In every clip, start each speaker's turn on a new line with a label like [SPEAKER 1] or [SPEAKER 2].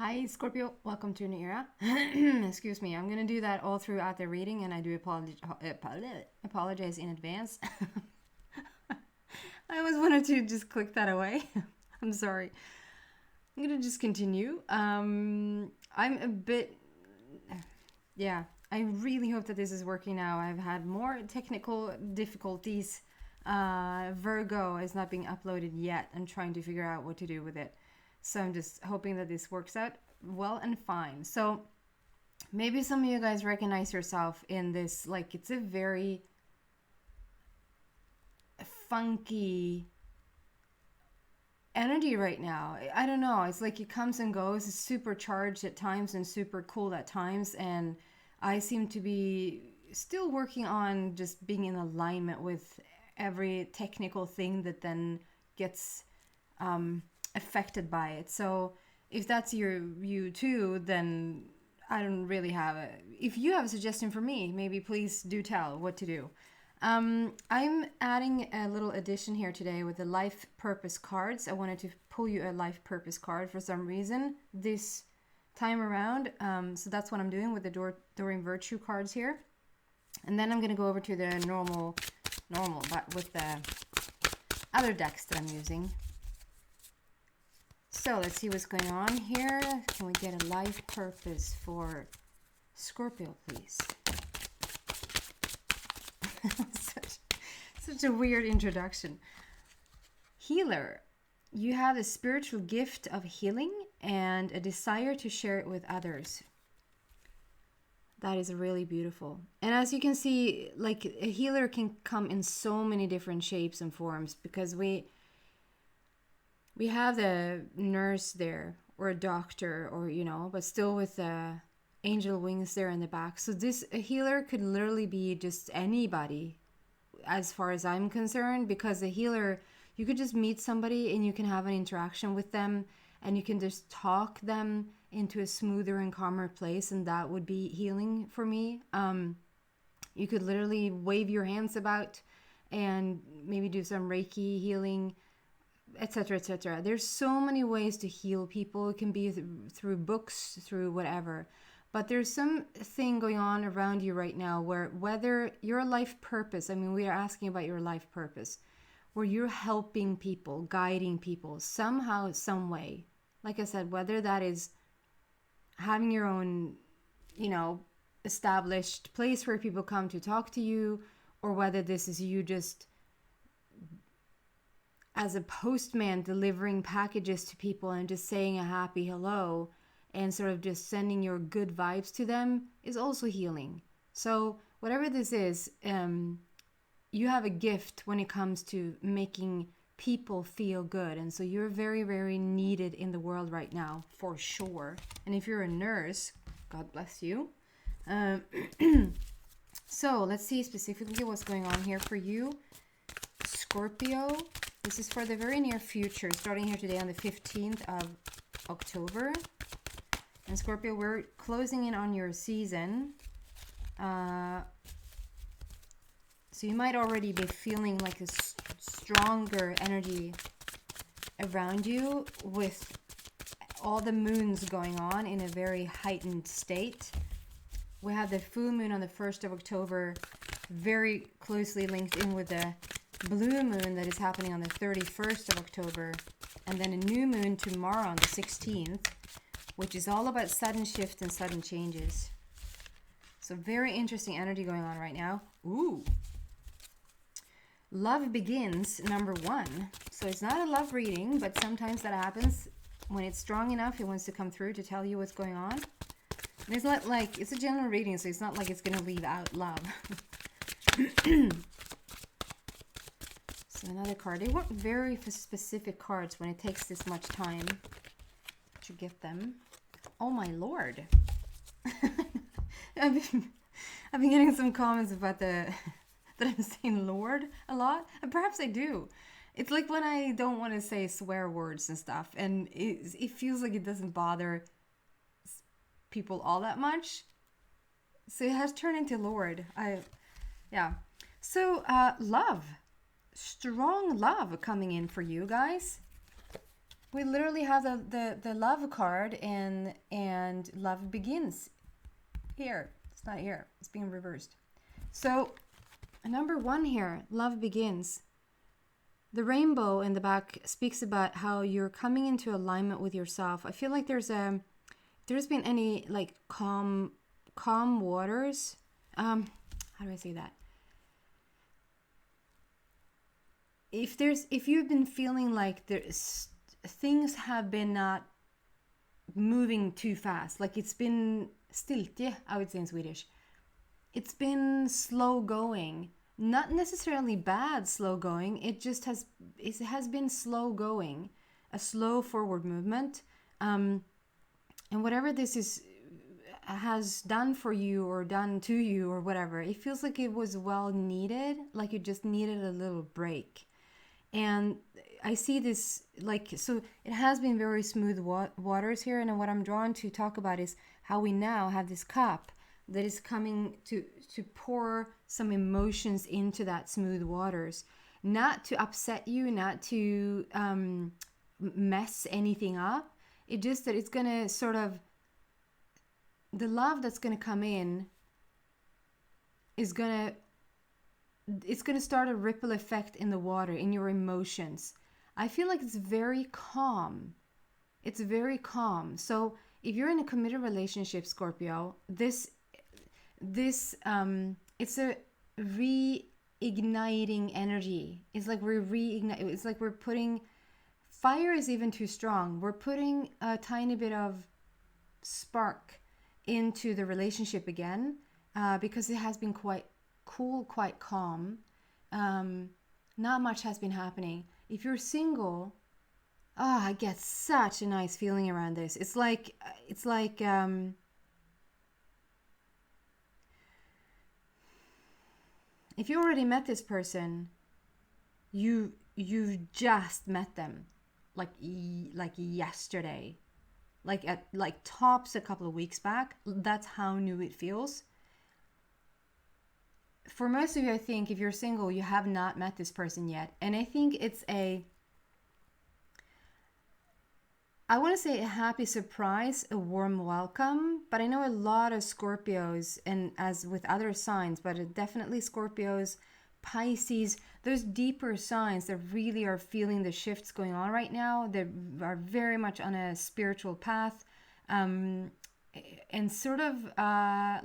[SPEAKER 1] Hi, Scorpio. Welcome to a new era. Excuse me. I'm going to do that all throughout the reading, and I do apologize in advance. I always wanted to just click that away. I'm sorry. I'm going to just continue. I'm a bit... Yeah, I really hope that this is working now. I've had more technical difficulties. Virgo is not being uploaded yet. I'm trying to figure out what to do with it. So I'm just hoping that this works out well and fine. So maybe some of you guys recognize yourself in this, like it's a very funky energy right now. I don't know. It's like it comes and goes. It's super charged at times and super cool at times. And I seem to be still working on just being in alignment with every technical thing that then gets affected by it. So if that's you too, then I don't really have a... If you have a suggestion for me, maybe please do tell what to do. I'm adding a little addition here today with the life purpose cards. I wanted to pull you a life purpose card for some reason this time around. So that's what I'm doing with the Doreen Virtue cards here. And then I'm going to go over to the normal, but with the other decks that I'm using. So let's see what's going on here. Can we get a life purpose for Scorpio, please? such a weird introduction. Healer. You have a spiritual gift of healing and a desire to share it with others. That is really beautiful. And as you can see, like a healer can come in so many different shapes and forms, because we have the nurse there, or a doctor, or, you know, but still with the angel wings there in the back. So a healer could literally be just anybody, as far as I'm concerned, because a healer, you could just meet somebody and you can have an interaction with them and you can just talk them into a smoother and calmer place, and that would be healing for me. You could literally wave your hands about and maybe do some Reiki healing, etc., etc. There's so many ways to heal people. It can be through books, through whatever. But there's something going on around you right now where, whether your life purpose, I mean, we are asking about your life purpose, where you're helping people, guiding people somehow, some way. Like I said, whether that is having your own, you know, established place where people come to talk to you, or whether this is you just as a postman delivering packages to people and just saying a happy hello and sort of just sending your good vibes to them, is also healing. So whatever this is, you have a gift when it comes to making people feel good. And so you're very, very needed in the world right now, for sure. And if you're a nurse, God bless you. So let's see specifically what's going on here for you, Scorpio. This is for the very near future, starting here today on the 15th of October. And Scorpio, we're closing in on your season. So you might already be feeling like a stronger energy around you, with all the moons going on in a very heightened state. We have the full moon on the 1st of October, very closely linked in with the blue moon that is happening on the 31st of October, and then a new moon tomorrow on the 16th, which is all about sudden shift and sudden changes. So very interesting energy going on right now. Ooh. Love begins, number 1. So it's not a love reading, but sometimes that happens. When it's strong enough, it wants to come through to tell you what's going on. And it's not like, it's a general reading, so it's not like it's going to leave out love. So another card. They want very specific cards when it takes this much time to get them. Oh my lord. I've been getting some comments about that I'm saying Lord a lot. And perhaps I do. It's like when I don't want to say swear words and stuff, and it feels like it doesn't bother people all that much. So it has turned into Lord. Yeah. So love. Strong love coming in for you guys. We literally have the love card, and love begins here. It's not here. It's being reversed. So number 1 here, love begins. The rainbow in the back speaks about how you're coming into alignment with yourself. I feel like there's been any like calm waters. How do I say that? If you've been feeling like things have been not moving too fast, like it's been stiltje, I would say in Swedish. It's been slow going, not necessarily bad slow going. It has been slow going, a slow forward movement, and whatever this has done for you or done to you or whatever, it feels like it was well needed, like you just needed a little break. And I see this, like, so it has been very smooth waters here. And what I'm drawn to talk about is how we now have this cup that is coming to pour some emotions into that smooth waters, not to upset you, not to mess anything up. It just that it's going to sort of, the love that's going to come in is going to, it's going to start a ripple effect in the water, in your emotions. I feel like it's very calm. It's very calm. So if you're in a committed relationship, Scorpio, it's a reigniting energy. It's like it's like we're putting, fire is even too strong. We're putting a tiny bit of spark into the relationship again, because it has been quite cool, quite calm. Not much has been happening. If you're single, I get such a nice feeling around this. It's like if you already met this person, you've just met them, like yesterday, like tops a couple of weeks back. That's how new it feels. For most of you, I think if you're single, you have not met this person yet. And I think it's I want to say a happy surprise, a warm welcome. But I know a lot of Scorpios, and as with other signs, but definitely Scorpios, Pisces, those deeper signs that really are feeling the shifts going on right now. They are very much on a spiritual path. And sort of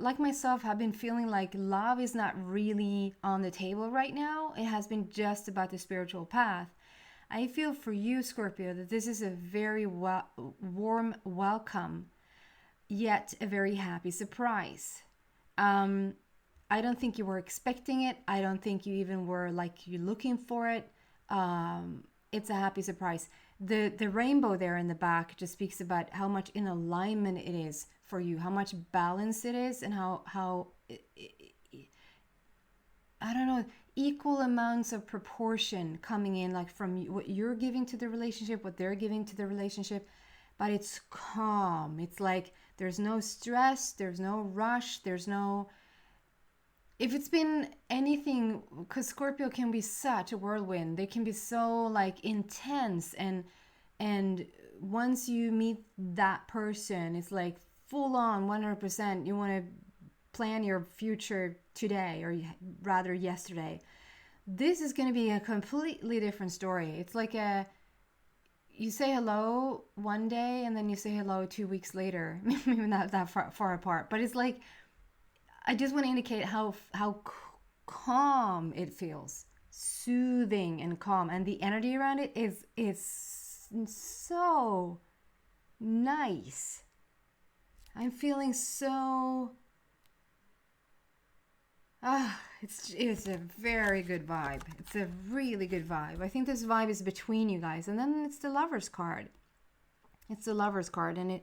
[SPEAKER 1] like myself, have been feeling like love is not really on the table right now. It has been just about the spiritual path. I feel for you, Scorpio, that this is a very warm welcome, yet a very happy surprise. I don't think you were expecting it. I don't think you even were like you looking for it. It's a happy surprise. The rainbow there in the back just speaks about how much in alignment it is for you, how much balance it is, and how I don't know, equal amounts of proportion coming in, like from what you're giving to the relationship, what they're giving to the relationship. But it's calm. It's like there's no stress, there's no rush, there's no, if it's been anything, because Scorpio can be such a whirlwind. They can be so like intense, and once you meet that person, it's like full on 100%. You want to plan your future today, or rather yesterday. This is going to be a completely different story. It's like you say hello one day and then you say hello 2 weeks later. Maybe not that far apart, but it's like, I just want to indicate how calm it feels, soothing and calm, and the energy around it is so nice. I'm feeling so it's a very good vibe. It's a really good vibe. I think this vibe is between you guys, and then it's the Lovers card. It's the Lovers card, and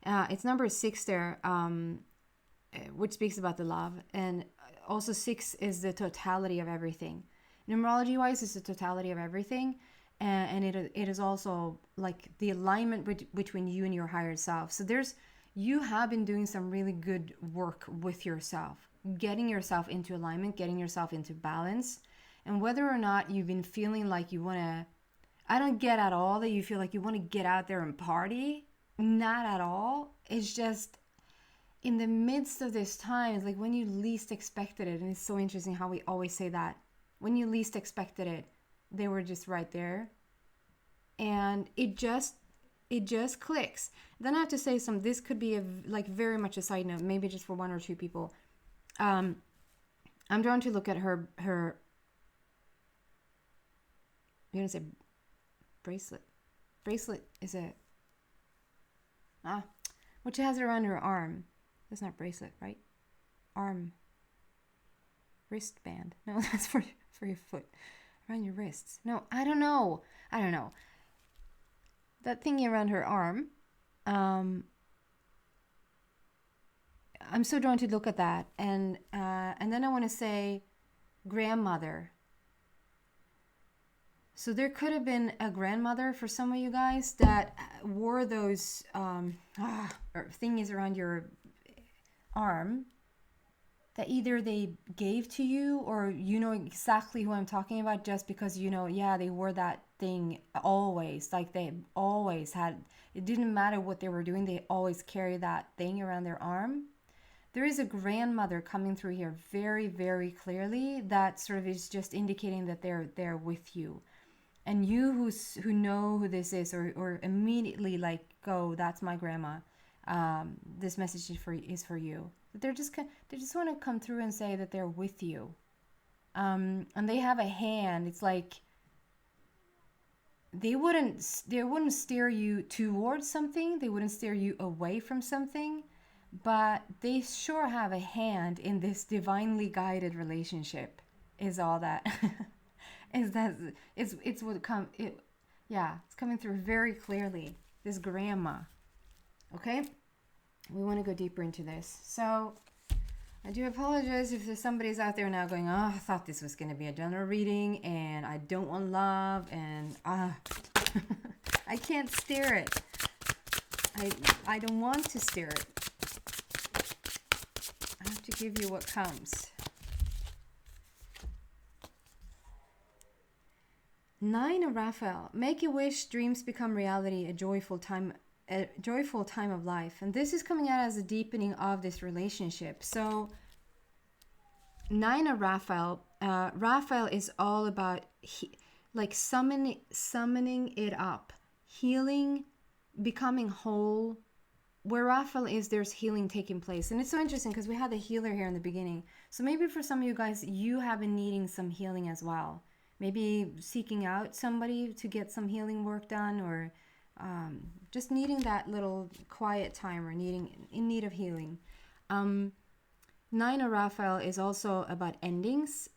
[SPEAKER 1] it's number 6 there. Which speaks about the love, and also 6 is the totality of everything. Numerology wise, it's the totality of everything, and it is also like the alignment between you and your higher self. So you have been doing some really good work with yourself, getting yourself into alignment, getting yourself into balance. And whether or not you've been feeling like you want to I don't get at all that you feel like you want to get out there and party. Not at all. It's just in the midst of this time, it's like when you least expected it. And it's so interesting how we always say that. When you least expected it, they were just right there. And it just clicks. Then I have to say this could be like very much a side note, maybe just for one or two people. I'm drawn to look at her you're gonna say bracelet. Bracelet is what she has around her arm. That's not bracelet, right? Arm. Wristband. No, that's for your foot. Around your wrists. No, I don't know. That thingy around her arm. I'm so drawn to look at that. And then I want to say grandmother. So there could have been a grandmother for some of you guys that wore those thingies around your arm that either they gave to you or you know exactly who I'm talking about just because you know, yeah, they wore that thing always. Like they always had, it didn't matter what they were doing, they always carry that thing around their arm. There is a grandmother coming through here very, very clearly that sort of is just indicating that they're with you. And you who know who this is or immediately like go, that's my grandma. This message is for you. They just want to come through and say that they're with you. And they have a hand. It's like they wouldn't steer you towards something. They wouldn't steer you away from something. But they sure have a hand in this divinely guided relationship. Is all that. It's coming through very clearly. This grandma. Okay? We want to go deeper into this. So I do apologize if there's somebody's out there now going, oh, I thought this was going to be a general reading and I don't want love and I can't steer it. I don't want to steer it. I have to give you what comes. 9 of Raphael. Make a wish, dreams become reality, a joyful time of life. And this is coming out as a deepening of this relationship. So 9 of Raphael. Raphael is all about summoning it up, healing, becoming whole. Where Raphael is, there's healing taking place. And it's so interesting because we had the healer here in the beginning. So maybe for some of you guys, you have been needing some healing as well. Maybe seeking out somebody to get some healing work done, or just needing that little quiet time, or in need of healing. 9 of Raphael is also about endings,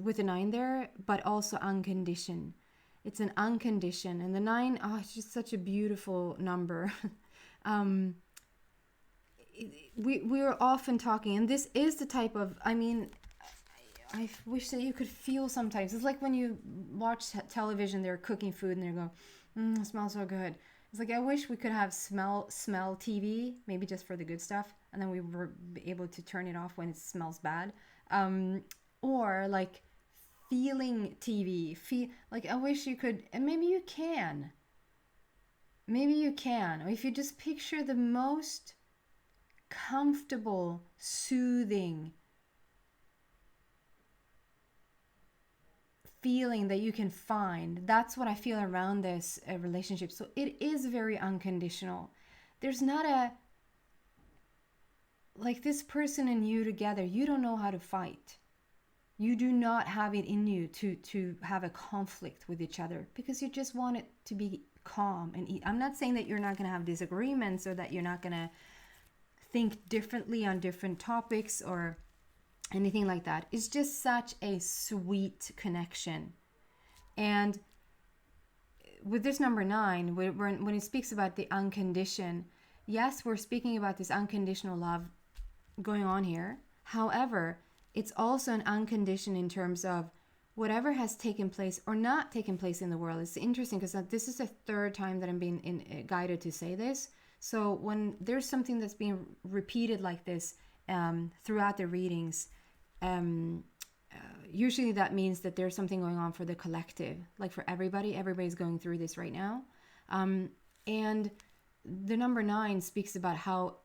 [SPEAKER 1] with a 9 there, but also unconditioned. It's an unconditioned, and the 9, it's just such a beautiful number. We're often talking, and this is the type of, I wish that you could feel sometimes. It's like when you watch television, they're cooking food and they go, it smells so good. It's like, I wish we could have smell TV, maybe just for the good stuff. And then we were able to turn it off when it smells bad. Or like feeling TV. I wish you could, and maybe you can. Or if you just picture the most comfortable, soothing feeling that you can find. That's what I feel around this relationship. So it is very unconditional. There's not this person and you together, you don't know how to fight. You do not have it in you to have a conflict with each other, because you just want it to be calm and eat. I'm not saying that you're not going to have disagreements or that you're not going to think differently on different topics or anything like that. It's just such a sweet connection. And with this number 9, when it speaks about the unconditioned, yes, we're speaking about this unconditional love going on here. However, it's also an unconditioned in terms of whatever has taken place or not taken place in the world. It's interesting because this is the 3rd time that I'm being guided to say this. So when there's something that's being repeated like this throughout the readings, usually that means that there's something going on for the collective, like for everybody's going through this right now. And the number 9 speaks about how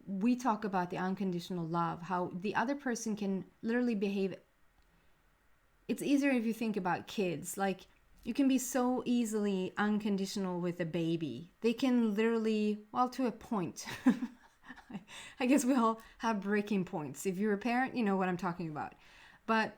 [SPEAKER 1] we talk about the unconditional love, how the other person can literally behave. It's easier if you think about kids. Like, you can be so easily unconditional with a baby. They can literally, well, to a point. I guess we all have breaking points. If you're a parent, you know what I'm talking about. But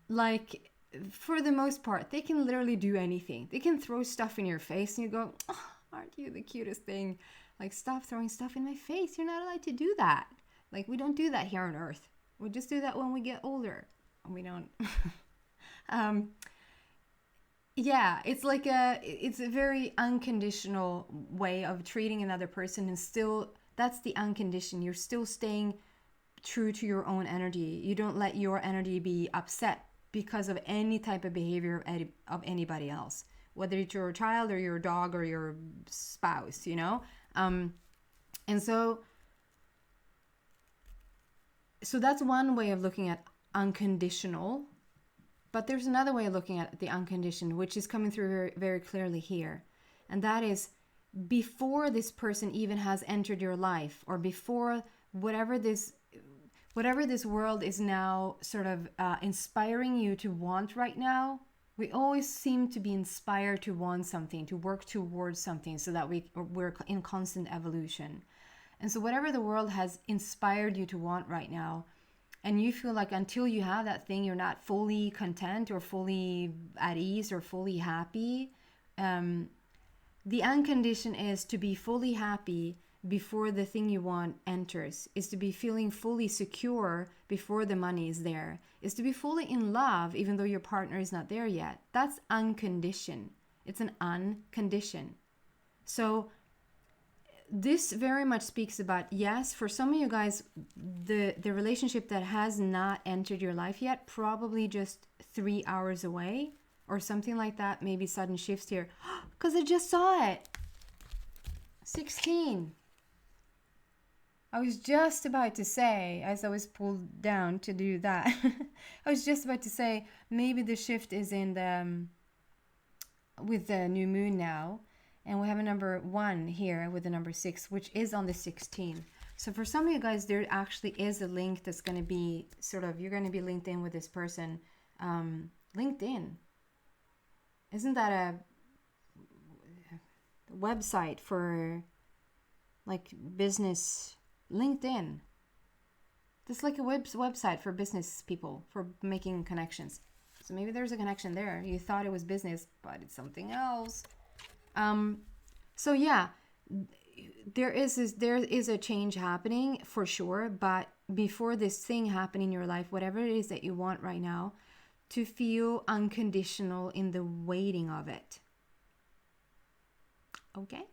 [SPEAKER 1] like, for the most part, they can literally do anything. They can throw stuff in your face and you go, oh, aren't you the cutest thing? Like, stop throwing stuff in my face. You're not allowed to do that. Like, we don't do that here on Earth. We just do that when we get older. We don't. Yeah, it's like it's a very unconditional way of treating another person, and still, that's the unconditioned. You're still staying true to your own energy. You don't let your energy be upset because of any type of behavior of anybody else, whether it's your child or your dog or your spouse, you know? And so that's one way of looking at unconditional. But there's another way of looking at the unconditioned, which is coming through very, very clearly here. And that is, before this person even has entered your life, or before whatever this world is now sort of inspiring you to want right now, we always seem to be inspired to want something, to work towards something, so that we're in constant evolution. And so whatever the world has inspired you to want right now, and you feel like until you have that thing, you're not fully content or fully at ease or fully happy. The unconditioned is to be fully happy before the thing you want enters, is to be feeling fully secure before the money is there, is to be fully in love even though your partner is not there yet. That's unconditioned. It's an unconditioned. So this very much speaks about, yes, for some of you guys, the relationship that has not entered your life yet, probably just 3 hours away or something like that. Maybe sudden shifts here, because I just saw it. 16. I was just about to say, as I was pulled down to do that, I was just about to say maybe the shift is in the with the new moon now. And we have a number 1 here with the number 6, which is on the 16th. So for some of you guys, there actually is a link that's going to be sort of, you're going to be linked in with this person. LinkedIn. Isn't that a website for like business? LinkedIn. It's like a website for business people, for making connections. So maybe there's a connection there. You thought it was business, but it's something else. So yeah, there is a change happening for sure, but before this thing happen in your life, whatever it is that you want right now, to feel unconditional in the waiting of it. Okay.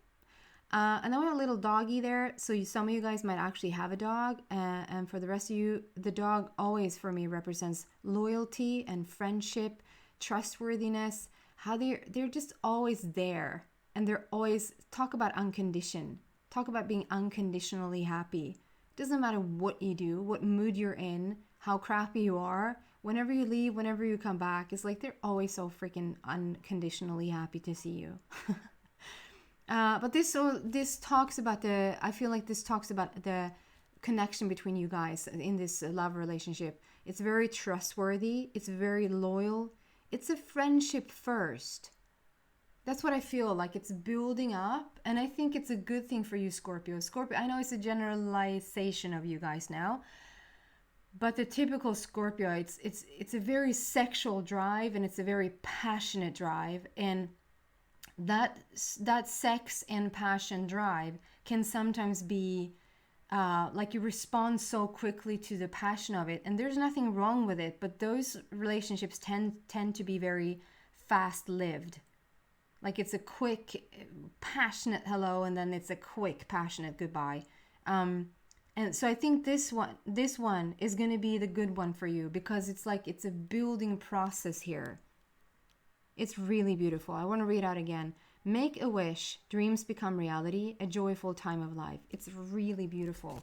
[SPEAKER 1] And then we have a little doggy there. So some of you guys might actually have a dog. And for the rest of you, the dog always for me represents loyalty and friendship, trustworthiness, how they're just always there. And they're always, talk about unconditioned. Talk about being unconditionally happy. Doesn't matter what you do, what mood you're in, how crappy you are. Whenever you leave, whenever you come back, it's like they're always so freaking unconditionally happy to see you. But this talks about I feel like this talks about the connection between you guys in this love relationship. It's very trustworthy. It's very loyal. It's a friendship first. That's what I feel like. It's building up, and I think it's a good thing for you, Scorpio. Scorpio, I know it's a generalization of you guys now, but the typical Scorpio, it's a very sexual drive, and it's a very passionate drive, and that sex and passion drive can sometimes be like you respond so quickly to the passion of it, and there's nothing wrong with it, but those relationships tend to be very fast-lived. Like it's a quick, passionate hello, and then it's a quick, passionate goodbye. And so I think this one is going to be the good one for you, because it's like it's a building process here. It's really beautiful. I want to read out again. Make a wish, dreams become reality, a joyful time of life. It's really beautiful.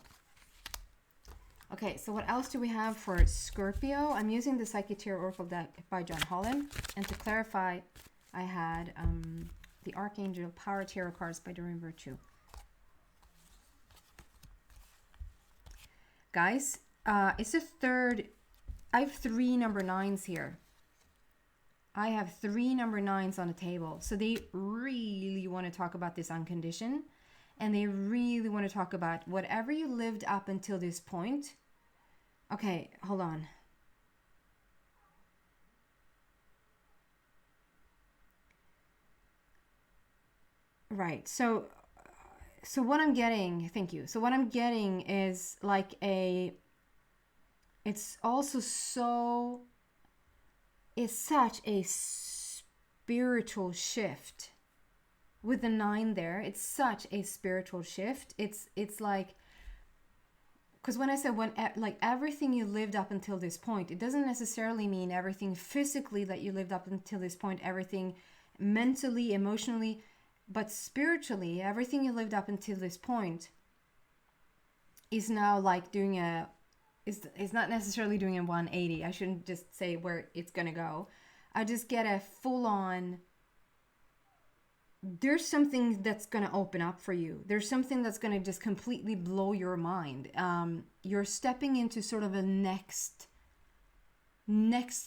[SPEAKER 1] Okay, so what else do we have for Scorpio? I'm using the Psychic Tarot Oracle deck by John Holland. And to clarify, I had the Archangel Power Tarot cards by Doreen Virtue. Guys, it's the third. I have 3 number 9s here. I have 3 number 9s on the table. So they really want to talk about this unconditioned. And they really want to talk about whatever you lived up until this point. Okay, hold on. Right. So what I'm getting, thank you. So what I'm getting is like it's also it's such a spiritual shift with the 9 there. It's such a spiritual shift. It's like, because when I said like everything you lived up until this point, it doesn't necessarily mean everything physically that you lived up until this point, everything mentally, emotionally, but spiritually, everything you lived up until this point is now like doing is not necessarily doing a 180. I shouldn't just say where it's gonna go. I just get a full on, there's something that's going to open up for you. There's something that's going to just completely blow your mind. You're stepping into sort of a next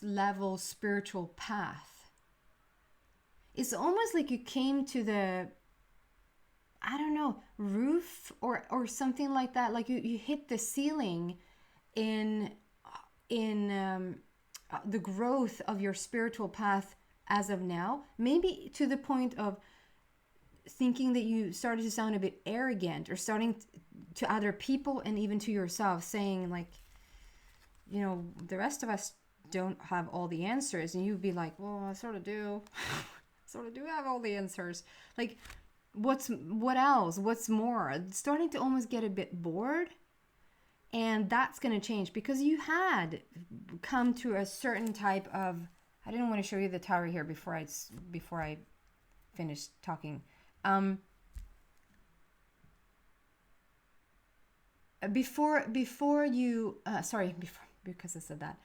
[SPEAKER 1] level spiritual path. It's almost like you came to the, I don't know, roof or something like that. Like you hit the ceiling in the growth of your spiritual path as of now. Maybe to the point of thinking that you started to sound a bit arrogant, or starting to other people and even to yourself, saying like, you know, the rest of us don't have all the answers. And you'd be like, well, I sort of do. Sort of do have all the answers. Like, what else? What's more? Starting to almost get a bit bored. And that's going to change, because you had come to a certain type of, I didn't want to show you the tower here before I finish talking. Before you, because I said that,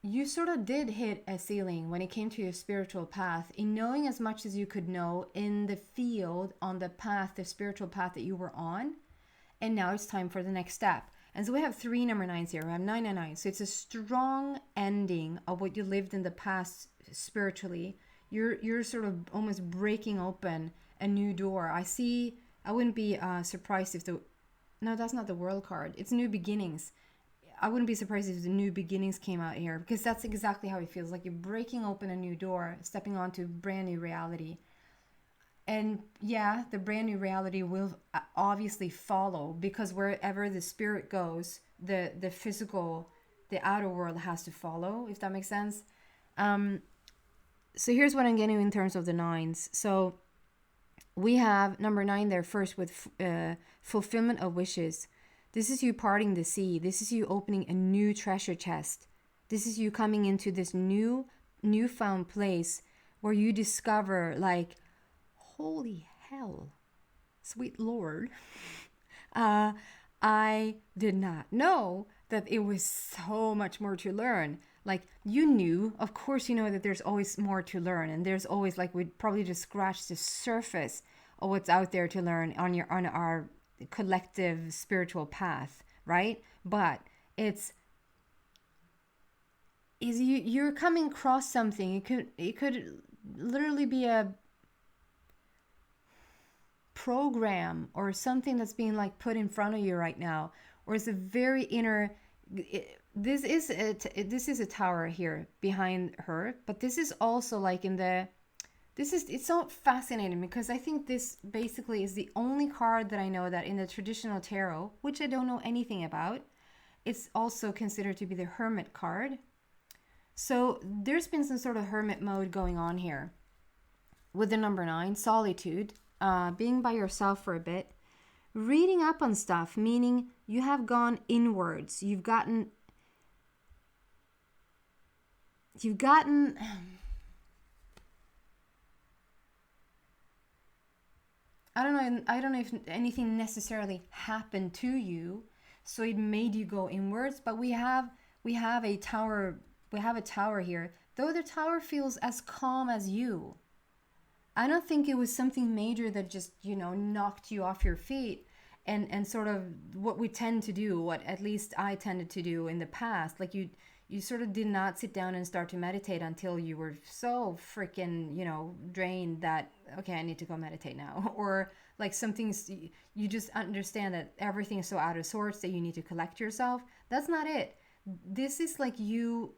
[SPEAKER 1] you sort of did hit a ceiling when it came to your spiritual path, in knowing as much as you could know in the field, on the path, the spiritual path that you were on. And now it's time for the next step. And so we have 3 number 9s here. We have 9 and 9. So it's a strong ending of what you lived in the past spiritually. You're sort of almost breaking open a new door. I wouldn't be surprised if no, that's not the world card. It's new beginnings. I wouldn't be surprised if the new beginnings came out here, because that's exactly how it feels. Like you're breaking open a new door, stepping onto brand new reality. And yeah, the brand new reality will obviously follow, because wherever the spirit goes, the physical, the outer world has to follow, if that makes sense. So here's what I'm getting in terms of the 9s. So we have number 9 there first with fulfillment of wishes. This is you parting the sea. This is you opening a new treasure chest. This is you coming into this newfound place where you discover, like, holy hell, sweet Lord, I did not know that it was so much more to learn. Like, you knew, of course, you know that there's always more to learn, and there's always, like, we'd probably just scratch the surface of what's out there to learn on our collective spiritual path, right? But you're coming across something. It could literally be a program or something that's being like put in front of you right now, or it's a very inner. This is a tower here behind her, but this is also like it's so fascinating, because I think this basically is the only card that I know that in the traditional tarot, which I don't know anything about, it's also considered to be the Hermit card. So there's been some sort of hermit mode going on here with the number 9, solitude, being by yourself for a bit, reading up on stuff, meaning you have gone inwards. You've gotten I don't know if anything necessarily happened to you, so it made you go inwards. But we have a tower, here, though the tower feels as calm as you. I don't think it was something major that just, knocked you off your feet. And sort of what we tend to do, what at least I tended to do in the past, like you sort of did not sit down and start to meditate until you were so freaking, drained that, okay, I need to go meditate now. Or like something's, you just understand that everything is so out of sorts that you need to collect yourself. That's not it. This is like you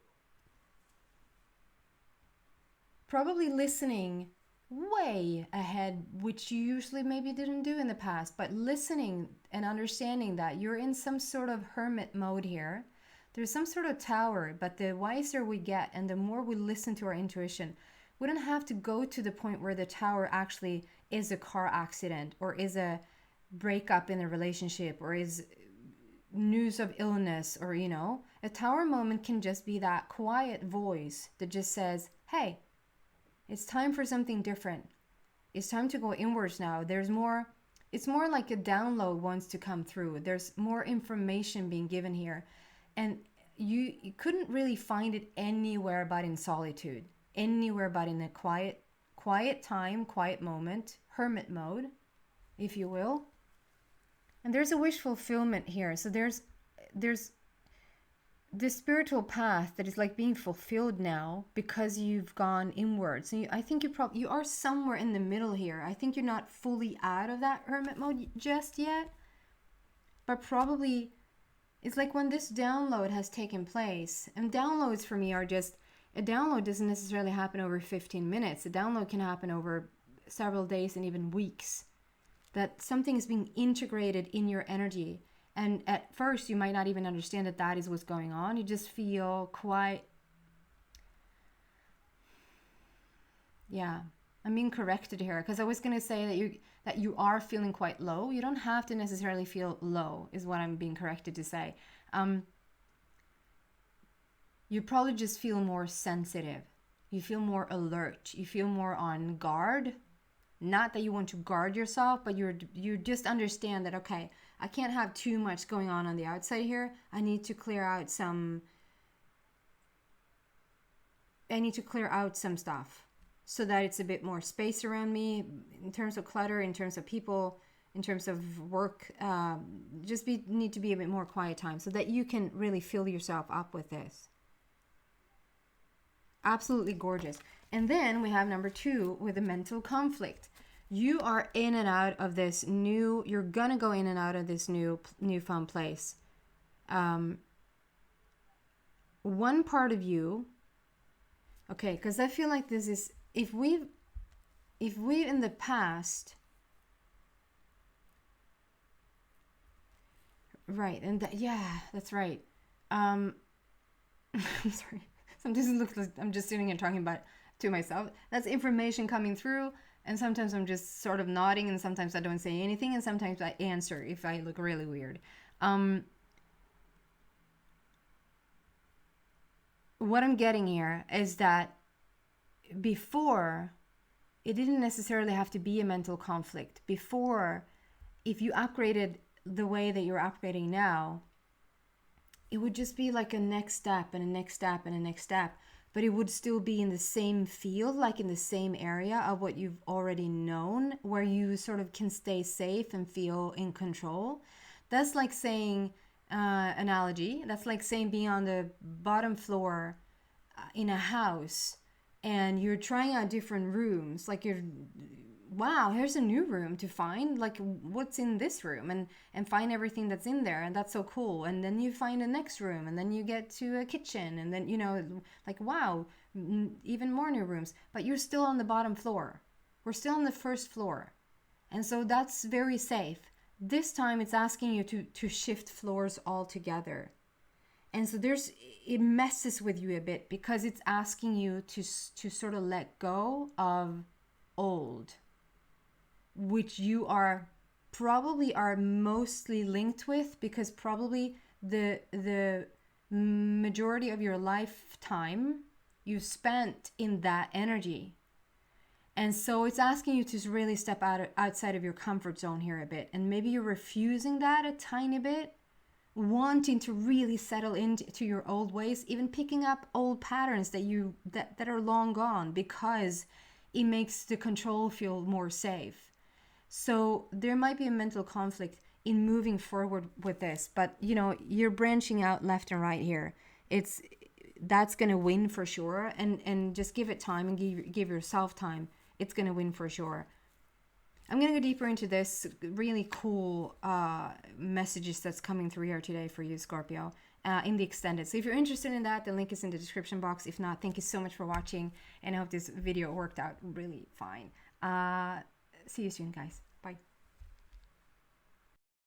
[SPEAKER 1] probably listening way ahead, which you usually maybe didn't do in the past, but listening and understanding that you're in some sort of hermit mode here. There's some sort of tower, but the wiser we get and the more we listen to our intuition, we don't have to go to the point where the tower actually is a car accident or is a breakup in a relationship or is news of illness, or a tower moment can just be that quiet voice that just says, hey, it's time for something different. It's time to go inwards now. There's more. It's more like a download wants to come through. There's more information being given here. And you couldn't really find it anywhere but in solitude. Anywhere but in a quiet time, quiet moment, hermit mode, if you will. And there's a wish fulfillment here. So there's this spiritual path that is like being fulfilled now because you've gone inwards. So I think you are somewhere in the middle here. I think you're not fully out of that hermit mode just yet, but probably it's like when this download has taken place. And downloads for me are just, a download doesn't necessarily happen over 15 minutes. A download can happen over several days and even weeks. That something is being integrated in your energy. And at first, you might not even understand that that is what's going on. You just feel quite, yeah, I'm being corrected here because I was going to say that you are feeling quite low. You don't have to necessarily feel low, is what I'm being corrected to say. You probably just feel more sensitive. You feel more alert. You feel more on guard. Not that you want to guard yourself, but you just understand that, okay, I can't have too much going on the outside here. I need to clear out some stuff so that it's a bit more space around me in terms of clutter, in terms of people, in terms of work. Need to be a bit more quiet time so that you can really fill yourself up with this. Absolutely gorgeous. And then we have number 2 with the mental conflict. You are in and out of this you're gonna go in and out of this newfound place. One part of you, okay, because I feel like this is, if we in the past, right, and that's right. I'm sorry. Sometimes it looks like I'm just sitting and talking about to myself. That's information coming through, and sometimes I'm just sort of nodding, and sometimes I don't say anything, and sometimes I answer if I look really weird. What I'm getting here is that before, it didn't necessarily have to be a mental conflict. Before, if you upgraded the way that you're upgrading now, it would just be like a next step and a next step and a next step, but it would still be in the same field, like in the same area of what you've already known, where you sort of can stay safe and feel in control. That's like saying, analogy, that's like saying being on the bottom floor in a house and you're trying out different rooms, like wow, here's a new room to find, like what's in this room, and find everything that's in there, and that's so cool. And then you find the next room, and then you get to a kitchen, and then like wow, even more new rooms, but you're still on the bottom floor. We're still on the first floor, and so that's very safe. This time it's asking you to shift floors altogether. And so it messes with you a bit because it's asking you to sort of let go of old, which you are mostly linked with, because probably the majority of your lifetime you spent in that energy. And so it's asking you to really step outside of your comfort zone here a bit. And maybe you're refusing that a tiny bit, wanting to really settle into your old ways, even picking up old patterns that are long gone, because it makes the control feel more safe. So there might be a mental conflict in moving forward with this, but you're branching out left and right here. That's going to win for sure, and just give it time, and give yourself time. It's going to win for sure. I'm going to go deeper into this really cool messages that's coming through here today for you, Scorpio, in the extended. So if you're interested in that, the link is in the description box. If not, thank you so much for watching, and I hope this video worked out really fine. See you soon, guys.